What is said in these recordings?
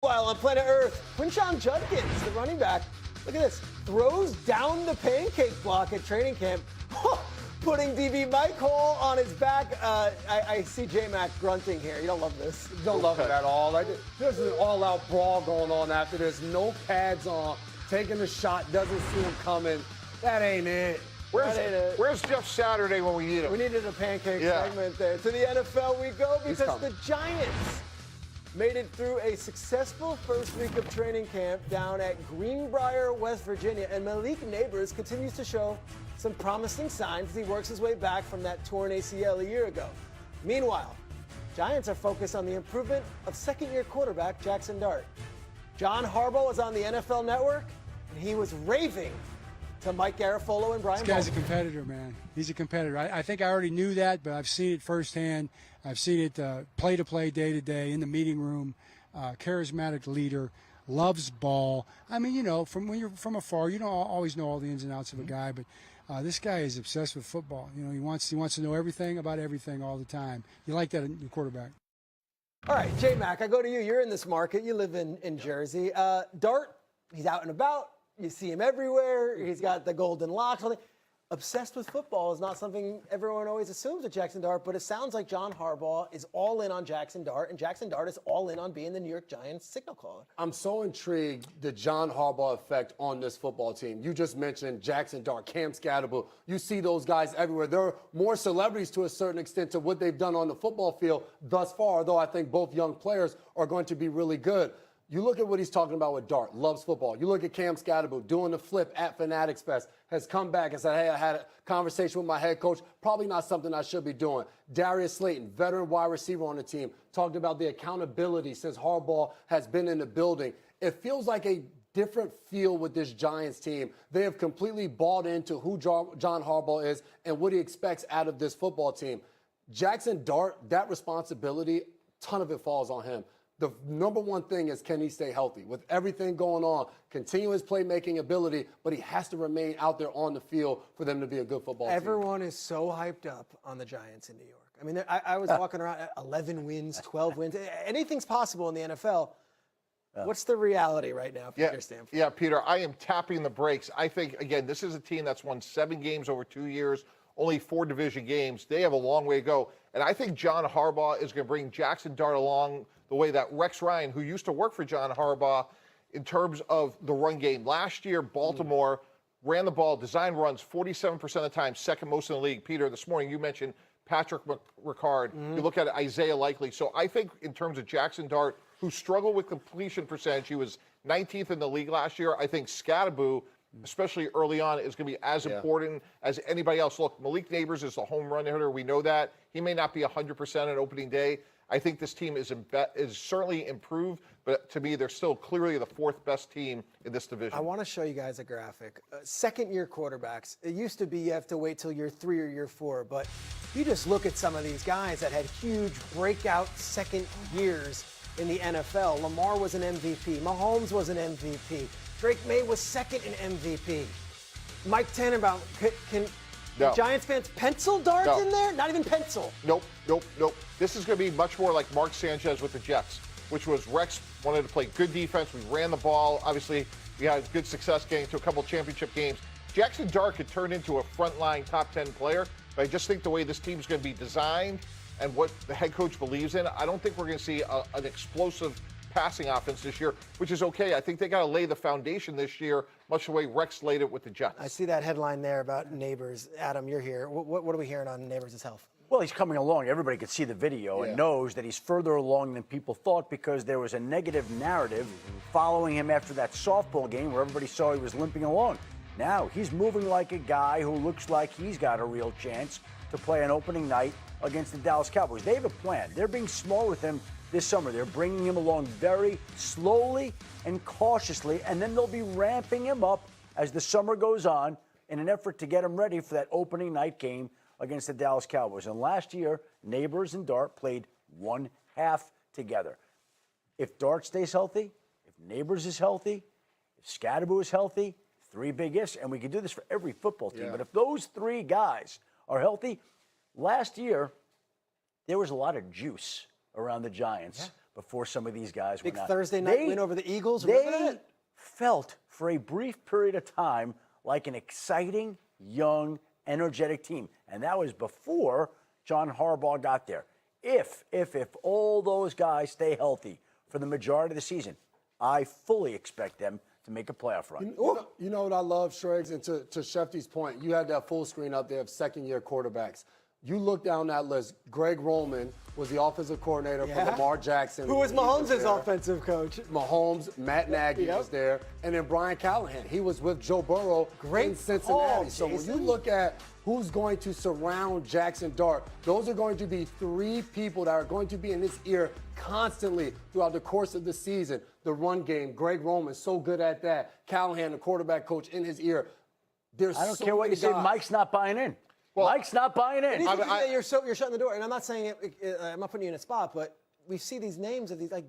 While on planet Earth, Quinshon Judkins, the running back, look at this, throws down the pancake block at training camp, putting DB Mike Hall on his back. I see J-Mac grunting here. You don't love this. Don't love it at all. There's an all-out brawl going on after this. No pads on. Taking the shot, doesn't see him coming. That ain't it. Where's Jeff Saturday when we need him? We needed a pancake segment there. To the NFL we go because the Giants made it through a successful first week of training camp down at Greenbrier, West Virginia, and Malik Neighbors continues to show some promising signs as he works his way back from that torn ACL a year ago. Meanwhile, Giants are focused on the improvement of second-year quarterback Jackson Dart. John Harbaugh was on the NFL Network, and he was raving to Mike Garafolo and Brian This guy's Baldwin. a competitor, man. He's a competitor. I think I already knew that, but I've seen it firsthand. I've seen it play-to-play, day-to-day, in the meeting room. Charismatic leader, loves ball. I mean, you know, when you're from afar, you don't always know all the ins and outs of a guy, but this guy is obsessed with football. You know, he wants to know everything about everything all the time. You like that in your quarterback. All right, J-Mac, I go to you. You're in this market. You live in Jersey. Dart, he's out and about. You see him everywhere. He's got the golden locks. Obsessed with football is not something everyone always assumes with Jackson Dart, but it sounds like John Harbaugh is all in on Jackson Dart, and Jackson Dart is all in on being the New York Giants signal caller. I'm so intrigued the John Harbaugh effect on this football team. You just mentioned Jackson Dart, Cam Scatterbull. You see those guys everywhere. They're more celebrities to a certain extent to what they've done on the football field thus far, though I think both young players are going to be really good. You look at what he's talking about with Dart, loves football. You look at Cam Scatterbull doing the flip at Fanatics Fest, has come back and said, hey, I had a conversation with my head coach, probably not something I should be doing. Darius Slayton, veteran wide receiver on the team, talked about the accountability since Harbaugh has been in the building. It feels like a different feel with this Giants team. They have completely bought into who John Harbaugh is and what he expects out of this football team. Jackson Dart, that responsibility, ton of it falls on him. The number one thing is, can he stay healthy? With everything going on, continue his playmaking ability, but he has to remain out there on the field for them to be a good football team. Everyone is so hyped up on the Giants in New York. I mean, I was walking around at 11 wins, 12 wins. Anything's possible in the NFL. What's the reality right now from your standpoint? Yeah, Peter, I am tapping the brakes. I think, again, this is a team that's won 7 games over 2 years, only 4 division games. They have a long way to go. And I think John Harbaugh is going to bring Jackson Dart along the way that Rex Ryan, who used to work for John Harbaugh, in terms of the run game. Last year, Baltimore ran the ball, designed runs 47% of the time, second most in the league. Peter, this morning you mentioned Patrick Ricard. You look at Isaiah Likely. So I think in terms of Jackson Dart, who struggled with completion percentage, he was 19th in the league last year. I think Scatterbull, especially early on, is going to be as important as anybody else. Look, Malik Neighbors is the home run hitter. We know that. He may not be 100% on opening day. I think this team is certainly improved, but to me, they're still clearly the 4th best team in this division. I want to show you guys a graphic. Second-year quarterbacks. It used to be you have to wait till year 3 or year 4, but you just look at some of these guys that had huge breakout second years in the NFL. Lamar was an MVP. Mahomes was an MVP. Drake May was second in MVP. Mike Tannenbaum, can Giants fans pencil Dart in there? Not even pencil. Nope. This is going to be much more like Mark Sanchez with the Jets, which was Rex wanted to play good defense. We ran the ball. Obviously, we had good success getting to a couple championship games. Jackson Dart could turn into a frontline top 10 player, but I just think the way this team is going to be designed and what the head coach believes in, I don't think we're going to see an explosive passing offense this year, which is okay. I think they got to lay the foundation this year, much the way Rex laid it with the Jets. I see that headline there about Neighbors. Adam, you're here. What are we hearing on Neighbors' health? Well, he's coming along. Everybody could see the video and knows that he's further along than people thought because there was a negative narrative following him after that softball game where everybody saw he was limping along. Now he's moving like a guy who looks like he's got a real chance to play an opening night against the Dallas Cowboys. They have a plan. They're being smart with him this summer. They're bringing him along very slowly and cautiously, and then they'll be ramping him up as the summer goes on in an effort to get him ready for that opening night game against the Dallas Cowboys. And last year, Neighbors and Dart played 1 half together. If Dart stays healthy, if Neighbors is healthy, if Scatterbull is healthy, 3 big ifs, and we can do this for every football team. But if those 3 guys are healthy, last year, there was a lot of juice around the Giants. before some of these guys Big went out. Thursday night win over the Eagles. Remember They that? felt for a brief period of time like an exciting, young, energetic team. And that was before John Harbaugh got there. If all those guys stay healthy for the majority of the season, I fully expect them to make a playoff run. You know what I love, Shregs? And to Shefty's point, you had that full screen up there of second-year quarterbacks. You look down that list, Greg Roman was the offensive coordinator for Lamar Jackson. Who was Mahomes' there. offensive coach? Mahomes, Matt Nagy was there, and then Brian Callahan. He was with Joe Burrow in Cincinnati. So when you look at who's going to surround Jackson Dart, those are going to be three people that are going to be in his ear constantly throughout the course of the season. The run game, Greg Roman, so good at that. Callahan, the quarterback coach, in his ear. I don't care what you say. Mike's not buying in. Mike's not buying in. You're shutting the door, and I'm not saying I'm not putting you in a spot, but we see these names of these like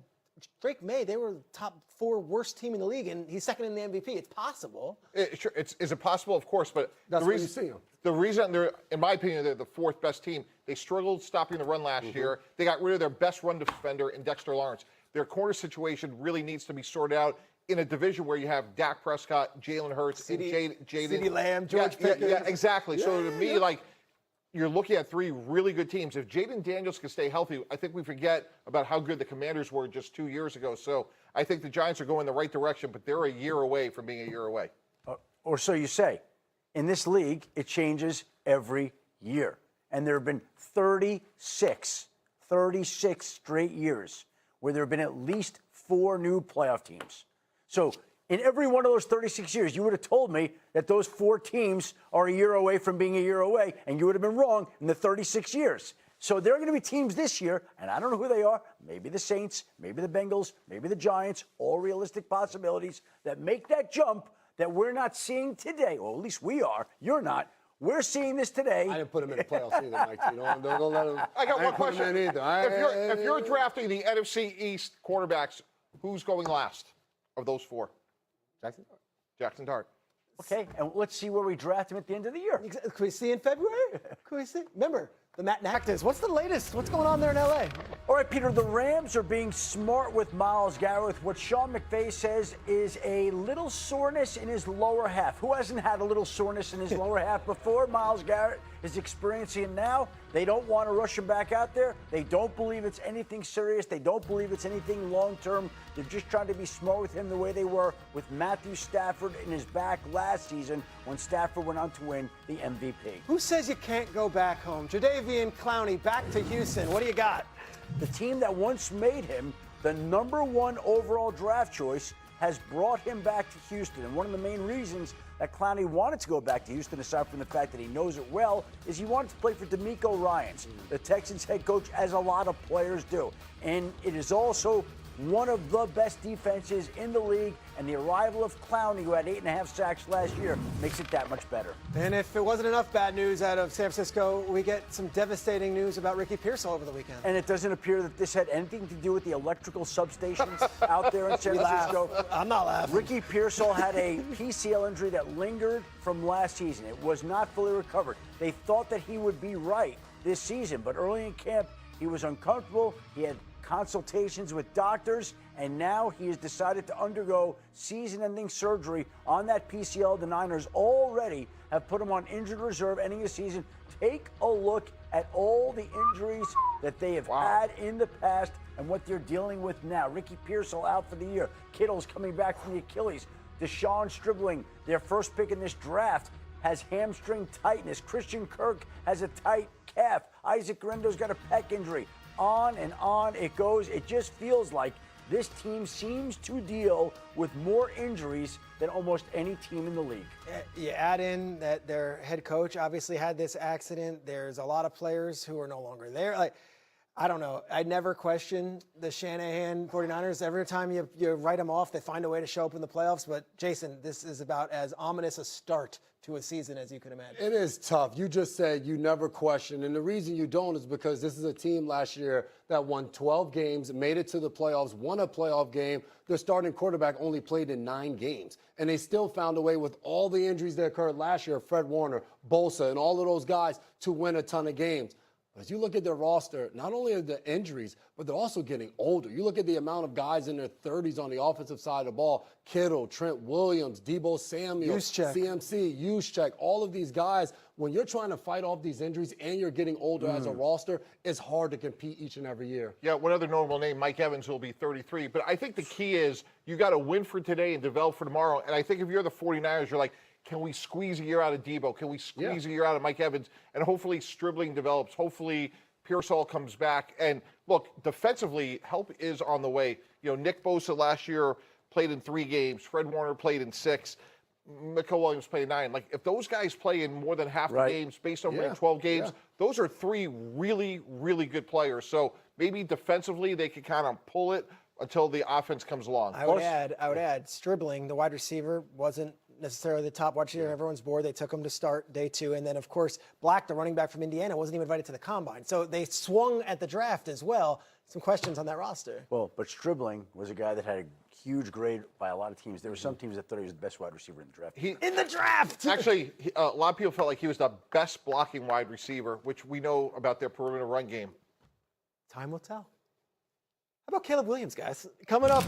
Drake May. They were the top 4 worst team in the league, and he's second in the MVP. It's possible. Sure, is it possible? Of course, but that's the reason you see them. The reason they're, in my opinion, they're the 4th best team. They struggled stopping the run last year. They got rid of their best run defender in Dexter Lawrence. Their corner situation really needs to be sorted out in a division where you have Dak Prescott, Jalen Hurts, and Jaden. CeeDee Lamb, George Pickens. Yeah, exactly. So to me, like, you're looking at 3 really good teams. If Jaden Daniels can stay healthy, I think we forget about how good the Commanders were just 2 years ago. So I think the Giants are going the right direction, but they're a year away from being a year away. Or so you say. In this league, it changes every year. And there have been 36 straight years where there have been at least 4 new playoff teams. So in every one of those 36 years, you would have told me that those 4 teams are a year away from being a year away, and you would have been wrong in the 36 years. So there are going to be teams this year, and I don't know who they are, maybe the Saints, maybe the Bengals, maybe the Giants, all realistic possibilities that make that jump that we're not seeing today, or at least we are. You're not. We're seeing this today. I didn't put him in the playoffs either, Mike. Don't let him. I got one put him question. in either. If you're drafting the NFC East quarterbacks, who's going last of those 4? Jackson Dart. Okay, and let's see where we draft him at the end of the year. Can we see in February? Can we see? Remember, the Matt Nactus. What's the latest? What's going on there in L.A.? All right, Peter, the Rams are being smart with Myles Garrett. What Sean McVay says is a little soreness in his lower half. Who hasn't had a little soreness in his lower half before? Myles Garrett is experiencing it now. They don't want to rush him back out there. They don't believe it's anything serious. They don't believe it's anything long-term. They're just trying to be smart with him the way they were with Matthew Stafford in his back last season when Stafford went on to win the MVP. Who says you can't go back home? Jadeveon Clowney back to Houston. What do you got? The team that once made him the #1 overall draft choice has brought him back to Houston. And one of the main reasons that Clowney wanted to go back to Houston, aside from the fact that he knows it well, is he wanted to play for DeMeco Ryans, the Texans head coach, as a lot of players do. And it is also one of the best defenses in the league, and the arrival of Clowney, who had 8.5 sacks last year, makes it that much better. And if it wasn't enough bad news out of San Francisco, we get some devastating news about Ricky Pearsall over the weekend. And it doesn't appear that this had anything to do with the electrical substations out there in San Francisco. I'm not laughing. Ricky Pearsall had a PCL injury that lingered from last season. It was not fully recovered. They thought that he would be right this season, but early in camp, he was uncomfortable. He had consultations with doctors, and now he has decided to undergo season-ending surgery on that PCL. The Niners already have put him on injured reserve ending the season. Take a look at all the injuries that they have had in the past and what they're dealing with now. Ricky Pearsall out for the year. Kittle's coming back from the Achilles. Deshaun Stribling, their first pick in this draft, has hamstring tightness. Christian Kirk has a tight calf. Isaac Guerrendo's got a pec injury. On and on it goes. It just feels like this team seems to deal with more injuries than almost any team in the league. You add in that their head coach obviously had this accident. There's a lot of players who are no longer there. Like, I don't know. I never question the Shanahan 49ers. Every time you write them off, they find a way to show up in the playoffs. But, Jason, this is about as ominous a start to a season as you can imagine. It is tough. You just said you never question. And the reason you don't is because this is a team last year that won 12 games, made it to the playoffs, won a playoff game. Their starting quarterback only played in 9 games. And they still found a way with all the injuries that occurred last year, Fred Warner, Bosa, and all of those guys to win a ton of games. As you look at their roster, not only are the injuries, but they're also getting older. You look at the amount of guys in their 30s on the offensive side of the ball: Kittle, Trent Williams, Deebo Samuel, Juszczyk. CMC, Juszczyk, all of these guys. When you're trying to fight off these injuries and you're getting older as a roster, it's hard to compete each and every year. Yeah, one other notable name, Mike Evans, will be 33. But I think the key is you got to win for today and develop for tomorrow. And I think if you're the 49ers, you're like, can we squeeze a year out of Deebo? Can we squeeze a year out of Mike Evans? And hopefully Stribling develops. Hopefully Pearsall comes back. And look, defensively, help is on the way. You know, Nick Bosa last year played in 3 games. Fred Warner played in 6. Mikael Williams played 9. Like, if those guys play in more than half the games based on winning 12 games, those are 3 really, really good players. So maybe defensively they could kind of pull it until the offense comes along. I would add, Stribling, the wide receiver, wasn't necessarily the top wide receiver on everyone's board. They took him to start day 2. And then, of course, Black, the running back from Indiana, wasn't even invited to the combine. So they swung at the draft as well. Some questions on that roster. Well, but Stribling was a guy that had a huge grade by a lot of teams. There were some teams that thought he was the best wide receiver in the draft. In the draft! Actually, a lot of people felt like he was the best blocking wide receiver, which we know about their perimeter run game. Time will tell. How about Caleb Williams, guys? Coming up